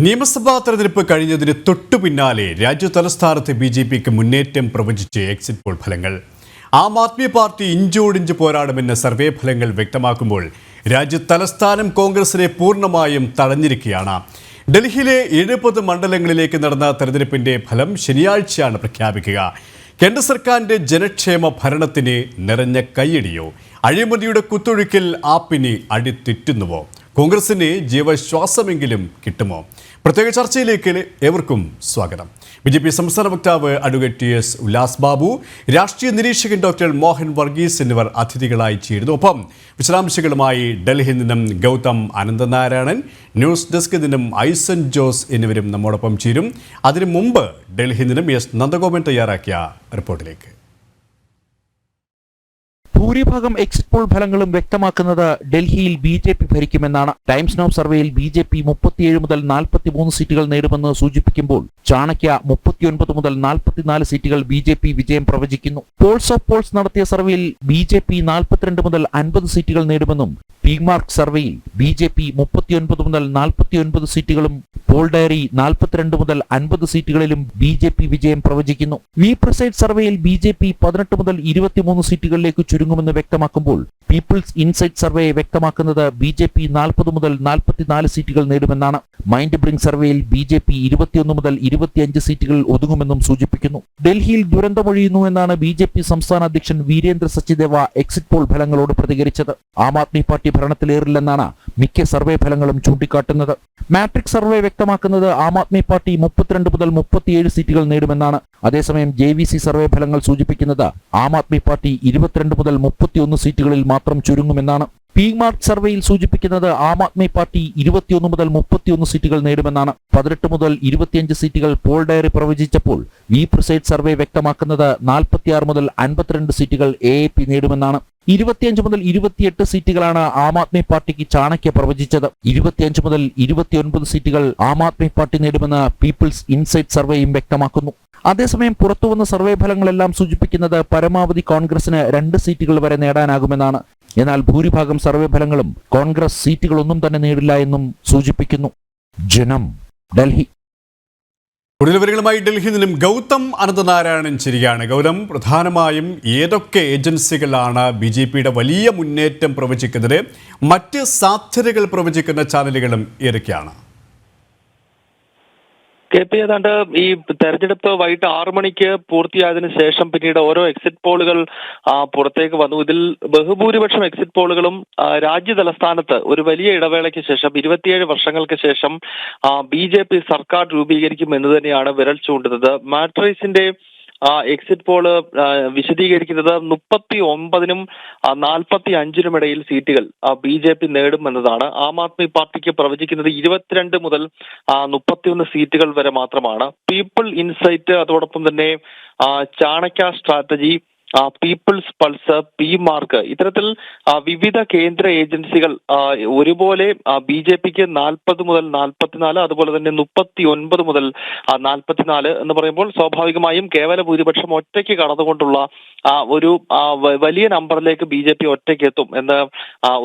നിയമസഭാ തെരഞ്ഞെടുപ്പ് കഴിഞ്ഞതിന് തൊട്ടു പിന്നാലെ രാജ്യ തലസ്ഥാനത്ത് ബി.ജെ.പിക്ക് മുന്നേറ്റം പ്രവചിച്ച് എക്സിറ്റ് പോൾ ഫലങ്ങൾ. ആം ആദ്മി പാർട്ടി ഇഞ്ചോടിഞ്ച് പോരാടുമെന്ന് സർവേ ഫലങ്ങൾ വ്യക്തമാക്കുമ്പോൾ രാജ്യ തലസ്ഥാനം കോൺഗ്രസിനെ പൂർണ്ണമായും തടഞ്ഞിരിക്കുകയാണ്. ഡൽഹിയിലെ 70 മണ്ഡലങ്ങളിലേക്ക് നടന്ന തെരഞ്ഞെടുപ്പിന്റെ ഫലം ശനിയാഴ്ചയാണ് പ്രഖ്യാപിക്കുക. കേന്ദ്ര സർക്കാരിന്റെ ജനക്ഷേമ ഭരണത്തിന് നിറഞ്ഞ കയ്യടിയോ, അഴിമതിയുടെ കുത്തൊഴുക്കിൽ ആപ്പിന് അടിതെറ്റുന്നുവോ, കോൺഗ്രസിന് ജീവശ്വാസമെങ്കിലും കിട്ടുമോ? പ്രത്യേക ചർച്ചയിലേക്ക് ഏവർക്കും സ്വാഗതം. ബി.ജെ.പി സംസ്ഥാന വക്താവ് അഡ്വക്കേറ്റ് ടി.എസ്. ഉല്ലാസ് ബാബു, രാഷ്ട്രീയ നിരീക്ഷകൻ ഡോക്ടർ മോഹൻ വർഗീസ് എന്നിവർ അതിഥികളായി ചേരുന്നു. ഒപ്പം വിശദാംശങ്ങളുമായി ഡൽഹിയിൽ നിന്നും ഗൗതം അനന്തനാരായണൻ, ന്യൂസ് ഡെസ്കിൽ നിന്നും ഐസൻ ജോസ് എന്നിവരും നമ്മോടൊപ്പം ചേരും. അതിനു മുമ്പ് ഡൽഹിയിൽ നിന്നും എസ് നന്ദഗോപൻ തയ്യാറാക്കിയ റിപ്പോർട്ടിലേക്ക്. ഭൂരിഭാഗം എക്സിറ്റ് പോൾ ഫലങ്ങളും വ്യക്തമാക്കുന്നത് ഡൽഹിയിൽ ബി.ജെ.പി ഭരിക്കുമെന്നാണ്. ടൈംസ് നൗ സർവേയിൽ ബി.ജെ.പി 37 മുതൽ 43 സീറ്റുകൾ നേടുമെന്ന് സൂചിപ്പിക്കുമ്പോൾ ചാണക്യ 39 മുതൽ 44 സീറ്റുകൾ ബി.ജെ.പി വിജയം പ്രവചിക്കുന്നു. പോൾസ് ഓഫ് പോൾസ് നടത്തിയ സർവേയിൽ ബി.ജെ.പി 42 മുതൽ 50 സീറ്റുകൾ നേടുമെന്നും പീമാർക്ക് സർവേയിൽ ബി.ജെ.പി 39 മുതൽ 49 സീറ്റുകളും പോൾ ഡയറി 42 മുതൽ 50 സീറ്റുകളിലും ബി.ജെ.പി വിജയം പ്രവചിക്കുന്നു. വി പ്രസൈഡ് സർവേയിൽ ബി.ജെ.പി 18 മുതൽ 23 സീറ്റുകളിലേക്ക് ചുരുങ്ങുമെന്ന് വ്യക്തമാക്കുമ്പോൾ പീപ്പിൾസ് ഇൻസൈറ്റ് സർവേ വ്യക്തമാക്കുന്നത് ബി.ജെ.പി 40 മുതൽ 44 സീറ്റുകൾ നേടുമെന്നാണ്. മൈൻഡ് ബ്രിങ് സർവേയിൽ ബി.ജെ.പി 21 മുതൽ 25 സീറ്റുകൾ ഒതുങ്ങുമെന്നും സൂചിപ്പിക്കുന്നു. ഡൽഹിയിൽ ദുരന്തമൊഴിയുന്നു എന്നാണ് ബി.ജെ.പി സംസ്ഥാന അധ്യക്ഷൻ വീരേന്ദ്ര സച്ദേവ എക്സിറ്റ് പോൾ ഫലങ്ങളോട് പ്രതികരിച്ചത്. ആം ആദ്മി പാർട്ടി ഭരണത്തിലേറില്ലെന്നാണ് മിക്ക സർവേ ഫലങ്ങളും ചൂണ്ടിക്കാട്ടുന്നത്. മാട്രിക്സ് സർവേ വ്യക്തമാക്കുന്നത് ആം ആദ്മി പാർട്ടി 32 മുതൽ 37 സീറ്റുകൾ നേടുമെന്നാണ്. അതേസമയം ജെ.വി.സി സർവേ ഫലങ്ങൾ സൂചിപ്പിക്കുന്നത് ആം ആദ്മി പാർട്ടി 22 മുതൽ 31 സീറ്റുകളിൽ മാത്രം ചുരുങ്ങുമെന്നാണ്. പീമാർക്ക് സർവേയിൽ സൂചിപ്പിക്കുന്നത് ആം ആദ്മി പാർട്ടി 21 മുതൽ 31 സീറ്റുകൾ നേടുമെന്നാണ്. 18 മുതൽ 25 സീറ്റുകൾ പോൾ ഡയറി പ്രവചിച്ചപ്പോൾ വി പ്രിസൈഡ് സർവേ വ്യക്തമാക്കുന്നത് 46 മുതൽ 52 സീറ്റുകൾ എ.പി നേടുമെന്നാണ്. 25 മുതൽ 28 സീറ്റുകളാണ് ആം ആദ്മി പാർട്ടിക്ക് ചാണക്യ പ്രവചിച്ചത്. 25 മുതൽ 29 സീറ്റുകൾ Aam Aadmi party നേടുമെന്ന് people's insight സർവേയും വ്യക്തമാക്കുന്നു. അതേസമയം പുറത്തുവന്ന സർവേ ഫലങ്ങളെല്ലാം സൂചിപ്പിക്കുന്നത് പരമാവധി കോൺഗ്രസിന് 2 സീറ്റുകൾ വരെ നേടാനാകുമെന്നാണ്. എന്നാൽ ഭൂരിഭാഗം സർവേ ഫലങ്ങളും കോൺഗ്രസ് സീറ്റുകളൊന്നും തന്നെ നേടില്ല എന്നും സൂചിപ്പിക്കുന്നു. ജനം, ഡൽഹി. കൂടുതൽ വിവരങ്ങളുമായി ഡൽഹിയിൽ നിന്നും ഗൗതം അനന്തനാരായണൻ ചേരുകയാണ്. ഗൗതം, പ്രധാനമായും ഏതൊക്കെ ഏജൻസികളാണ് ബി.ജെ.പിയുടെ വലിയ മുന്നേറ്റം പ്രവചിക്കുന്നത്? മറ്റ് സാധ്യതകൾ പ്രവചിക്കുന്ന ചാനലുകളും ഏതൊക്കെയാണ്? KP ഏതാണ്ട് ഈ തെരഞ്ഞെടുപ്പ് വൈകിട്ട് 6 മണിക്ക് പൂർത്തിയായതിനു ശേഷം പിന്നീട് ഓരോ എക്സിറ്റ് പോളുകൾ പുറത്തേക്ക് വന്നു. ഇതിൽ ബഹുഭൂരിപക്ഷം എക്സിറ്റ് പോളുകളും രാജ്യ തലസ്ഥാനത്ത് ഒരു വലിയ ഇടവേളയ്ക്ക് ശേഷം 27 വർഷങ്ങൾക്ക് ശേഷം ബി.ജെ.പി സർക്കാർ രൂപീകരിക്കും എന്ന് തന്നെയാണ് വിരൽ ചൂണ്ടുന്നത്. മാട്രിക്സിന്റെ എക്സിറ്റ് പോള് വിശദീകരിക്കുന്നത് 39-നും 45-നും ഇടയിൽ സീറ്റുകൾ ബി.ജെ.പി നേടുമെന്നതാണ്. ആം ആദ്മി പാർട്ടിക്ക് പ്രവചിക്കുന്നത് 22 മുതൽ 31 സീറ്റുകൾ വരെ മാത്രമാണ്. പീപ്പിൾ ഇൻസൈറ്റ്, അതോടൊപ്പം തന്നെ ചാണക്യ സ്ട്രാറ്റജി, പീപ്പിൾസ് പൾസ്, പീമാർക്ക്, ഇത്തരത്തിൽ വിവിധ കേന്ദ്ര ഏജൻസികൾ ഒരുപോലെ ബി.ജെ.പിക്ക് 40 മുതൽ 44, അതുപോലെ തന്നെ 39 മുതൽ 44 എന്ന് പറയുമ്പോൾ സ്വാഭാവികമായും കേവല ഭൂരിപക്ഷം ഒറ്റയ്ക്ക് കടന്നുകൊണ്ടുള്ള ഒരു വലിയ നമ്പറിലേക്ക് ബി.ജെ.പി ഒറ്റയ്ക്ക് എത്തും എന്ന്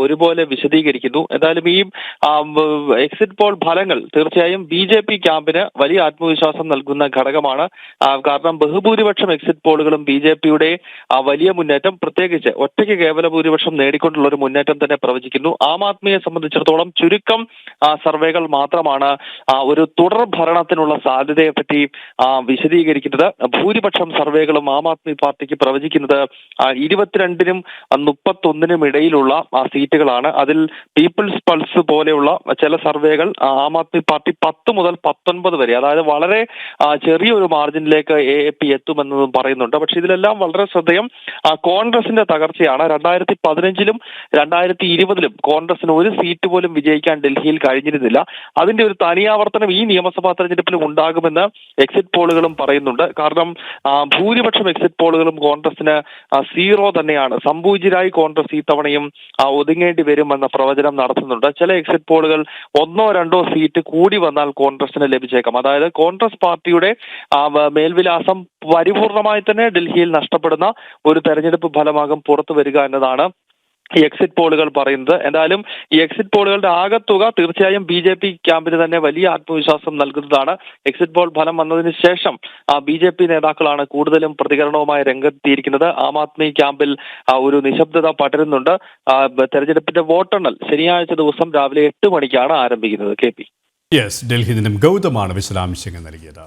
ഒരുപോലെ വിശദീകരിക്കുന്നു. എന്തായാലും ഈ എക്സിറ്റ് പോൾ ഫലങ്ങൾ തീർച്ചയായും ബി.ജെ.പി ക്യാമ്പിന് വലിയ ആത്മവിശ്വാസം നൽകുന്ന ഘടകമാണ്. കാരണം ബഹുഭൂരിപക്ഷം എക്സിറ്റ് പോളുകളും ബി.ജെ.പിയുടെ വലിയ മുന്നേറ്റം, പ്രത്യേകിച്ച് ഒറ്റയ്ക്ക് കേവല ഭൂരിപക്ഷം നേടിക്കൊണ്ടുള്ള ഒരു മുന്നേറ്റം തന്നെ പ്രവചിക്കുന്നു. ആം ആദ്മിയെ സംബന്ധിച്ചിടത്തോളം ചുരുക്കം സർവേകൾ മാത്രമാണ് ഒരു തുടർ ഭരണത്തിനുള്ള സാധ്യതയെപ്പറ്റി വിശദീകരിക്കുന്നത്. ഭൂരിപക്ഷം സർവേകളും ആം ആദ്മി പാർട്ടിക്ക് പ്രവചിക്കുന്നത് 22-നും 31-നും ഇടയിലുള്ള സീറ്റുകളാണ്. അതിൽ പീപ്പിൾസ് പൾസ് പോലെയുള്ള ചില സർവേകൾ ആം ആദ്മി പാർട്ടി 10 മുതൽ 19 വരെ, അതായത് വളരെ ചെറിയൊരു മാർജിനിലേക്ക് എ.പി എത്തുമെന്നതും പറയുന്നുണ്ട്. പക്ഷെ ഇതിലെല്ലാം വളരെ കോൺഗ്രസിന്റെ തകർച്ചയാണ്. 2015-ലും 2020-ലും കോൺഗ്രസിന് ഒരു സീറ്റ് പോലും വിജയിക്കാൻ ഡൽഹിയിൽ കഴിഞ്ഞിരുന്നില്ല. അതിന്റെ ഒരു തനിയാവർത്തനം ഈ നിയമസഭാ തെരഞ്ഞെടുപ്പിലും ഉണ്ടാകുമെന്ന് എക്സിറ്റ് പോളുകളും പറയുന്നുണ്ട്. കാരണം ഭൂരിപക്ഷം എക്സിറ്റ് പോളുകളും കോൺഗ്രസിന് 0 തന്നെയാണ്. സംപൂജ്യരായി കോൺഗ്രസ് ഈ തവണയും ഒതുങ്ങേണ്ടി വരുമെന്ന പ്രവചനം നടത്തുന്നുണ്ട്. ചില എക്സിറ്റ് പോളുകൾ 1-2 സീറ്റ് കൂടി വന്നാൽ കോൺഗ്രസിന് ലഭിച്ചേക്കാം. അതായത് കോൺഗ്രസ് പാർട്ടിയുടെ മേൽവിലാസം പരിപൂർണമായി തന്നെ ഡൽഹിയിൽ നഷ്ടപ്പെടുന്ന ഒരു തെരഞ്ഞെടുപ്പ് ഫലമാകും പുറത്തു വരിക എന്നതാണ് ഈ എക്സിറ്റ് പോളുകൾ പറയുന്നത്. എന്തായാലും ഈ എക്സിറ്റ് പോളുകളുടെ ആകത്തുക തീർച്ചയായും BJP ക്യാമ്പിന് തന്നെ വലിയ ആത്മവിശ്വാസം നൽകുന്നതാണ്. എക്സിറ്റ് പോൾ ഫലം വന്നതിന് ശേഷം BJP നേതാക്കളാണ് കൂടുതലും പ്രതികരണവുമായി രംഗത്തെത്തിയിരിക്കുന്നത്. ആം ആദ്മി ക്യാമ്പിൽ ഒരു നിശബ്ദത പടരുന്നുണ്ട്. തെരഞ്ഞെടുപ്പിന്റെ വോട്ടെണ്ണൽ ശനിയാഴ്ച ദിവസം രാവിലെ 8 മണിക്കാണ് ആരംഭിക്കുന്നത്. KP. യെസ്, ഡൽഹിയിൽ നിന്നും ഗൗതമാണ് വിശദാംശങ്ങൾ നൽകിയത്.